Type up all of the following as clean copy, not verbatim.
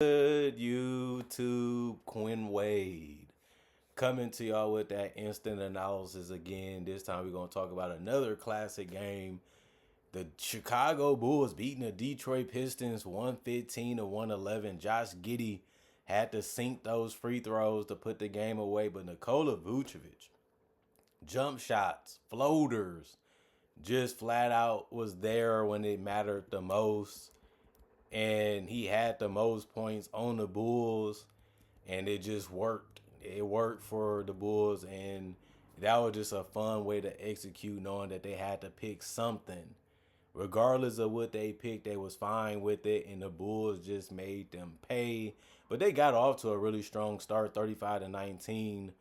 Good YouTube, Quinn Wade coming to y'all with that instant analysis again. This time we're gonna talk about another classic game. The Chicago Bulls beating the Detroit Pistons 115 to 111. Josh Giddey had to sink those free throws to put the game away, but Nikola Vucevic, jump shots, floaters, just flat out was there when it mattered the most. And he had the most points on the Bulls, and it just worked. It worked for the Bulls, and that was just a fun way to execute, knowing that they had to pick something. Regardless of what they picked, they was fine with it, and the Bulls just made them pay. But they got off to a really strong start, 35 to 19,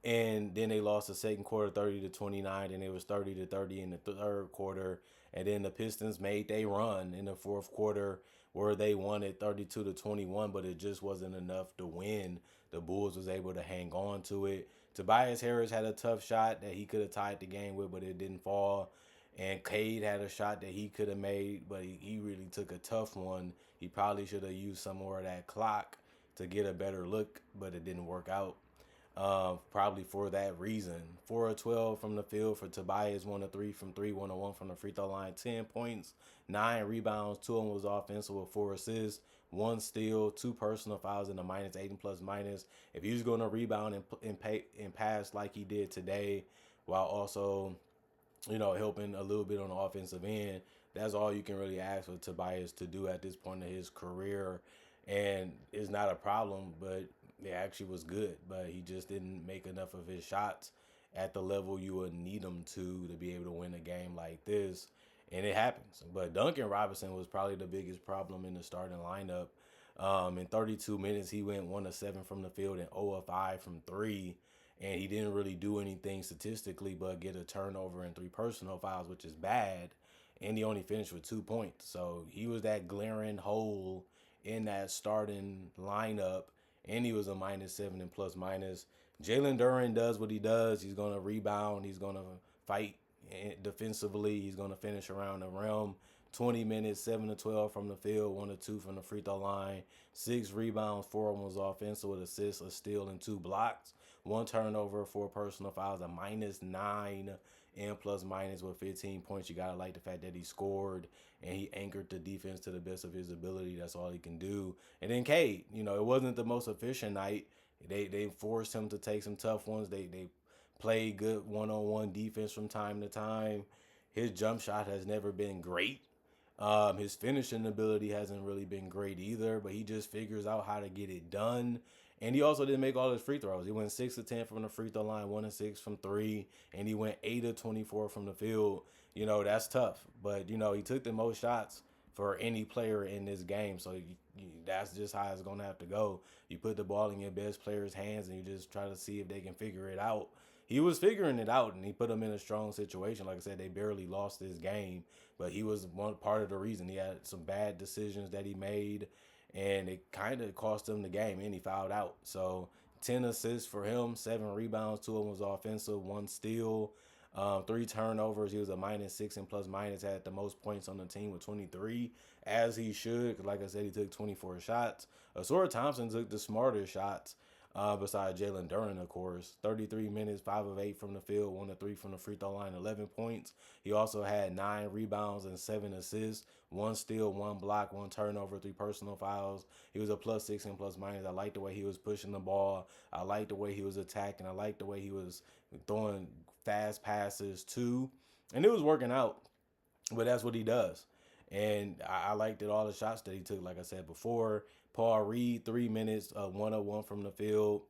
and then they lost the second quarter 30 to 29, and it was 30 to 30 in the third quarter. And then the Pistons made they run in the fourth quarter where they won it 32 to 21, but it just wasn't enough to win. The Bulls was able to hang on to it. Tobias Harris had a tough shot that he could have tied the game with, but it didn't fall. And Cade had a shot that he could have made, but he really took a tough one. He probably should have used some more of that clock to get a better look, but it didn't work out. Probably for that reason. 4 of 12 from the field for Tobias, 1 of 3 from 3, 1 of 1 from the free throw line, 10 points, 9 rebounds, 2 of them was offensive with 4 assists, 1 steal, 2 personal fouls, and a minus 8 and plus minus. If he was going to rebound and pass like he did today, while also, helping a little bit on the offensive end, that's all you can really ask for Tobias to do at this point in his career. And it's not a problem, but it actually was good. But he just didn't make enough of his shots at the level you would need him to be able to win a game like this. And it happens. But Duncan Robinson was probably the biggest problem in the starting lineup. In 32 minutes, he went 1 of 7 from the field and 0 of 5 from 3. And he didn't really do anything statistically but get a turnover and 3 personal fouls, which is bad. And he only finished with 2 points. So he was that glaring hole in that starting lineup, and he was a minus 7 and plus minus. Jalen Duren does what he does. He's going to rebound. He's going to fight defensively. He's going to finish around the rim. 20 minutes, 7 to 12 from the field, 1 to 2 from the free throw line, 6 rebounds, 4 of them was offensive with assists, a steal, and 2 blocks. 1 turnover, 4 personal fouls, a minus 9 and plus minus with 15 points. You got to like the fact that he scored and he anchored the defense to the best of his ability. That's all he can do. And then Cade, it wasn't the most efficient night. They forced him to take some tough ones. They played good one-on-one defense from time to time. His jump shot has never been great. His finishing ability hasn't really been great either, but he just figures out how to get it done. And he also didn't make all his free throws. He went 6 of 10 from the free throw line, 1 of 6 from 3, and he went 8 of 24 from the field. That's tough. But, he took the most shots for any player in this game. So that's just how it's going to have to go. You put the ball in your best player's hands and you just try to see if they can figure it out. He was figuring it out, and he put them in a strong situation. Like I said, they barely lost this game, but he was one part of the reason. He had some bad decisions that he made, and it kind of cost him the game, and he fouled out. So 10 assists for him, 7 rebounds, 2 of them was offensive, 1 steal, 3 turnovers. He was a minus 6 and plus minus, had the most points on the team with 23, as he should. Cause like I said, he took 24 shots. Asura Thompson took the smarter shots. Besides Jalen Duren, of course. 33 minutes, 5 of 8 from the field, 1 of 3 from the free throw line, 11 points. He also had 9 rebounds and 7 assists, 1 steal, 1 block, 1 turnover, 3 personal fouls. He was a plus 6 and plus minus. I like the way he was pushing the ball. I like the way he was attacking. I like the way he was throwing fast passes too. And it was working out, but that's what he does. And I liked it, all the shots that he took, like I said before. Paul Reed, 3 minutes, 1 of 1 from the field,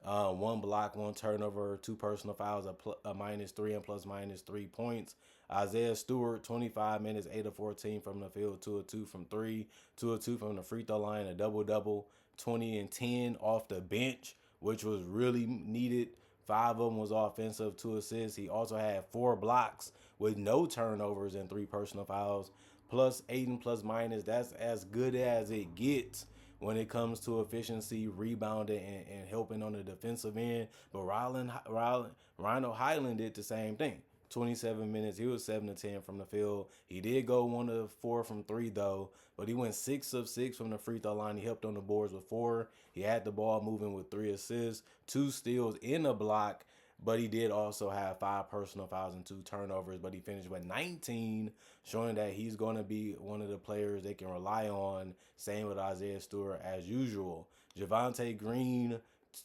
1 block, 1 turnover, 2 personal fouls, a minus 3 and plus minus 3 points. Isaiah Stewart, 25 minutes, 8 of 14 from the field, 2 of 2 from 3, 2 of 2 from the free throw line, a double-double, 20 and 10 off the bench, which was really needed. 5 of them was offensive, 2 assists. He also had 4 blocks with no turnovers and 3 personal fouls, plus 8 and plus minus. That's as good as it gets when it comes to efficiency, rebounding, and helping on the defensive end. But Rhino Highland did the same thing. 27 minutes. He was 7 of 10 from the field. He did go 1 of 4 from 3 though, but he went 6 of 6 from the free throw line. He helped on the boards with 4. He had the ball moving with 3 assists, 2 steals, in a block. But he did also have 5 personal fouls and 2 turnovers. But he finished with 19, showing that he's going to be one of the players they can rely on. Same with Isaiah Stewart as usual. Javonte Green,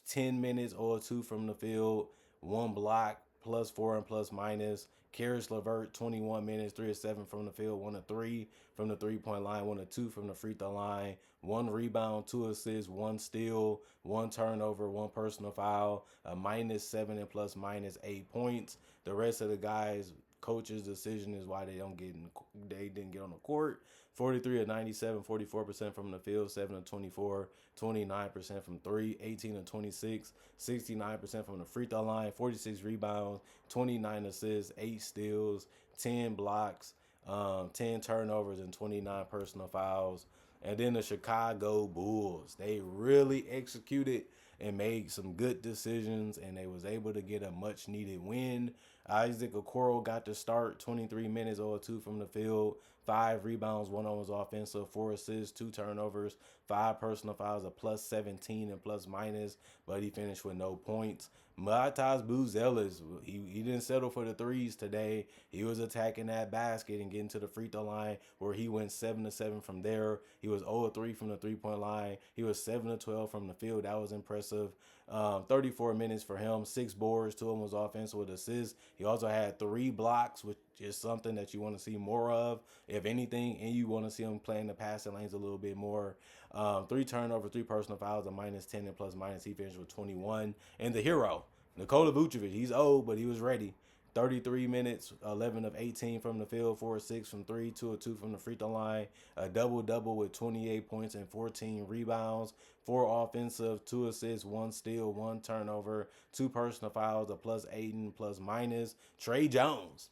10 minutes or 2 from the field, 1 block, +4 and plus minus. Karis LeVert, 21 minutes, 3 of 7 from the field, 1 of 3 from the 3-point line, 1 of 2 from the free throw line, 1 rebound, 2 assists, 1 steal, 1 turnover, 1 personal foul, a -7 and plus minus 8 points. The rest of the guys, coach's decision is why they didn't get on the court. 43 of 97, 44% from the field, 7 of 24, 29% from 3, 18 of 26, 69% from the free throw line, 46 rebounds, 29 assists, 8 steals, 10 blocks, 10 turnovers, and 29 personal fouls. And then the Chicago Bulls, they really executed and made some good decisions, and they was able to get a much-needed win. Isaac Okoro got to start, 23 minutes or 2 from the field, 5 rebounds, 1 on was offensive, 4 assists, 2 turnovers, 5 personal fouls, a +17 and plus minus, but he finished with no points. Matas Buzelis, he didn't settle for the threes today. He was attacking that basket and getting to the free throw line where he went 7 of 7 from there. He was 0 of 3 from the 3-point line. He was 7 of 12 from the field. That was impressive. 34 minutes for him, 6 boards, 2 of them was offensive with assists. He also had 3 blocks, which is something that you want to see more of, if anything, and you want to see him playing the passing lanes a little bit more. 3 turnovers, 3 personal fouls, a -10 and plus minus. He finished with 21. And the hero, Nikola Vucevic, he's old, but he was ready. 33 minutes, 11 of 18 from the field, 4 of 6 from 3, 2 of 2 from the free throw line, a double-double with 28 points and 14 rebounds, 4 offensive, 2 assists, 1 steal, 1 turnover, 2 personal fouls, a +8 and plus minus. Trey Jones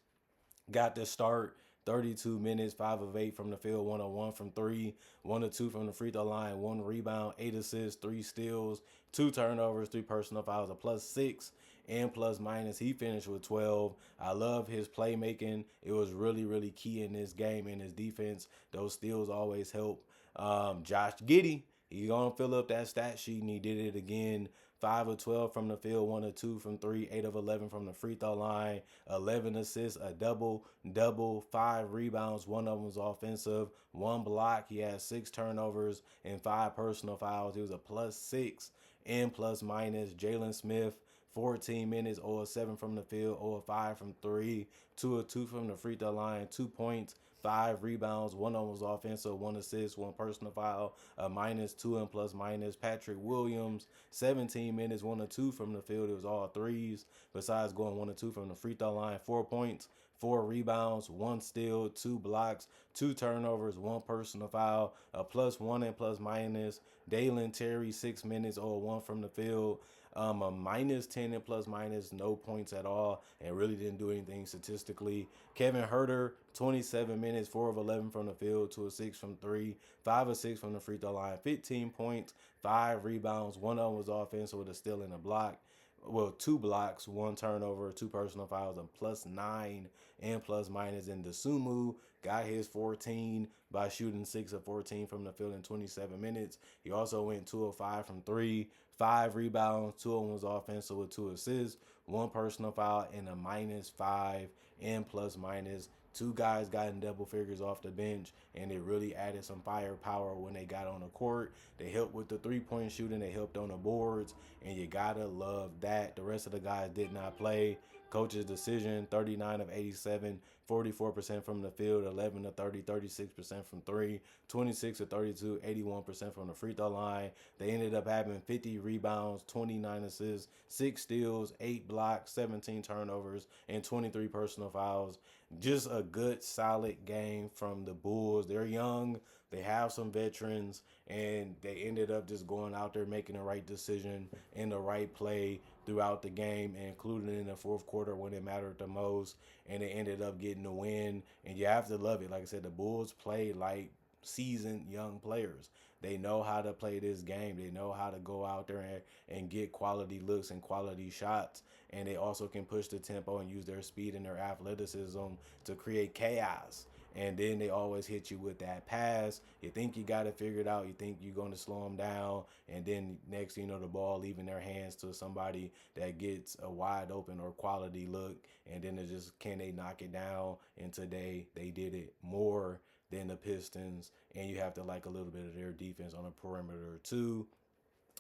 got to start, 32 minutes, 5 of 8 from the field, 1 of 1 from 3, 1 of 2 from the free throw line, 1 rebound, 8 assists, 3 steals, 2 turnovers, 3 personal fouls, a +6 and plus minus. He finished with 12. I love his playmaking. It was really, really key in this game, and his defense. Those steals always help. Josh Giddey, he's going to fill up that stat sheet, and he did it again. 5 of 12 from the field, 1 of 2 from 3, 8 of 11 from the free throw line, 11 assists, a double, 5 rebounds, 1 of them was offensive, 1 block. He had 6 turnovers and 5 personal fouls. He was a +6 and plus minus. Jalen Smith, 14 minutes, 0 of 7 from the field, 0 of 5 from 3, 2 of 2 from the free throw line, 2 points, 5 rebounds, 1 of them was offensive, 1 assist, 1 personal foul, a -2 and plus minus. Patrick Williams, 17 minutes, 1 of 2 from the field. It was all threes, besides going 1 of 2 from the free throw line, 4 points, 4 rebounds, 1 steal, 2 blocks, 2 turnovers, 1 personal foul, a +1 and plus minus. Dalen Terry, 6 minutes, 0-1 from the field. A -10 and plus minus, no points at all, and really didn't do anything statistically. Kevin Huerter, 27 minutes, 4 of 11 from the field, 2 of 6 from 3, 5 of 6 from the free throw line, 15 points, 5 rebounds, 1 of them was offensive with a steal and a block. Well, 2 blocks, 1 turnover, 2 personal fouls, and +9 and plus minus. And Dosunmu got his 14 by shooting 6 of 14 from the field in 27 minutes. He also went 2 of 5 from 3, 5 rebounds, 2 of them was offensive with 2 assists, 1 personal foul, and a -5 and plus minus. 2 guys got in double figures off the bench, and it really added some firepower when they got on the court. They helped with the 3-point shooting. They helped on the boards, and you got to love that. The rest of the guys did not play. Coach's decision, 39 of 87, 44% from the field, 11 of 30, 36% from 3, 26 of 32, 81% from the free throw line. They ended up having 50 rebounds, 29 assists, 6 steals, 8 blocks, 17 turnovers, and 23 personal fouls. Just a good, solid game from the Bulls. They're young. They have some veterans, and they ended up just going out there making the right decision and the right play throughout the game, including in the fourth quarter when it mattered the most, and they ended up getting the win. And you have to love it. Like I said, the Bulls play like seasoned young players. They know how to play this game. They know how to go out there and get quality looks and quality shots. And they also can push the tempo and use their speed and their athleticism to create chaos. And then they always hit you with that pass. You think you got it figured out. You think you're going to slow them down. And then next, the ball leaving their hands to somebody that gets a wide open or quality look. And then it's just, can they knock it down? And today they did it more than the Pistons. And you have to like a little bit of their defense on the perimeter too.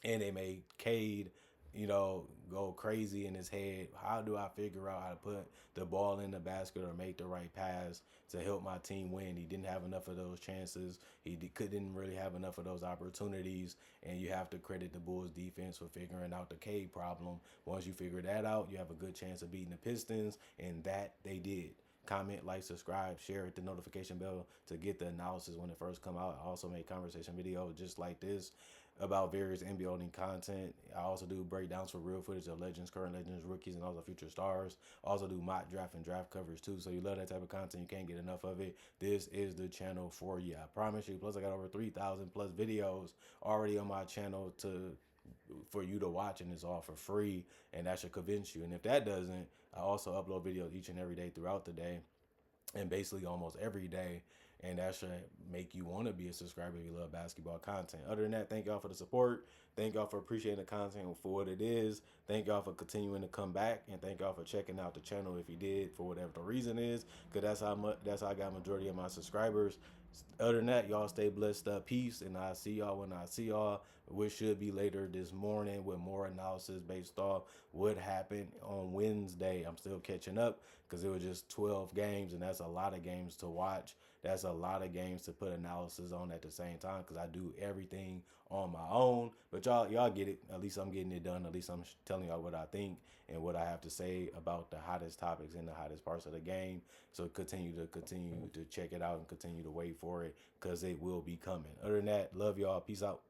And they made Cade, go crazy in his head. How do I figure out how to put the ball in the basket or make the right pass to help my team win? He didn't have enough of those chances. Couldn't really have enough of those opportunities. And you have to credit the Bulls defense for figuring out the Cade problem. Once you figure that out, you have a good chance of beating the Pistons, and that they did. Comment, like, subscribe, share, hit the notification bell to get the analysis when it first come out. I also make conversation videos just like this about various NBA building content. I also do breakdowns for real footage of legends, current legends, rookies, and also future stars. I also do mock draft and draft coverage too. So you love that type of content, you can't get enough of it. This is the channel for you. I promise you. Plus I got over 3,000 plus videos already on my channel for you to watch, and it's all for free, and that should convince you. And if that doesn't, I also upload videos each and every day throughout the day, and basically almost every day, and that should make you want to be a subscriber if you love basketball content. Other than that, thank y'all for the support. Thank y'all for appreciating the content for what it is. Thank y'all for continuing to come back, and thank y'all for checking out the channel if you did for whatever the reason is, because that's how I got majority of my subscribers. Other than that, y'all stay blessed. Peace, and I'll see y'all when I see y'all, which should be later this morning with more analysis based off what happened on Wednesday. I'm still catching up because it was just 12 games, and that's a lot of games to watch. That's a lot of games to put analysis on at the same time because I do everything on my own. But y'all get it. At least I'm getting it done. At least I'm telling y'all what I think and what I have to say about the hottest topics and the hottest parts of the game. So continue to check it out and continue to wait for it because it will be coming. Other than that, love y'all. Peace out.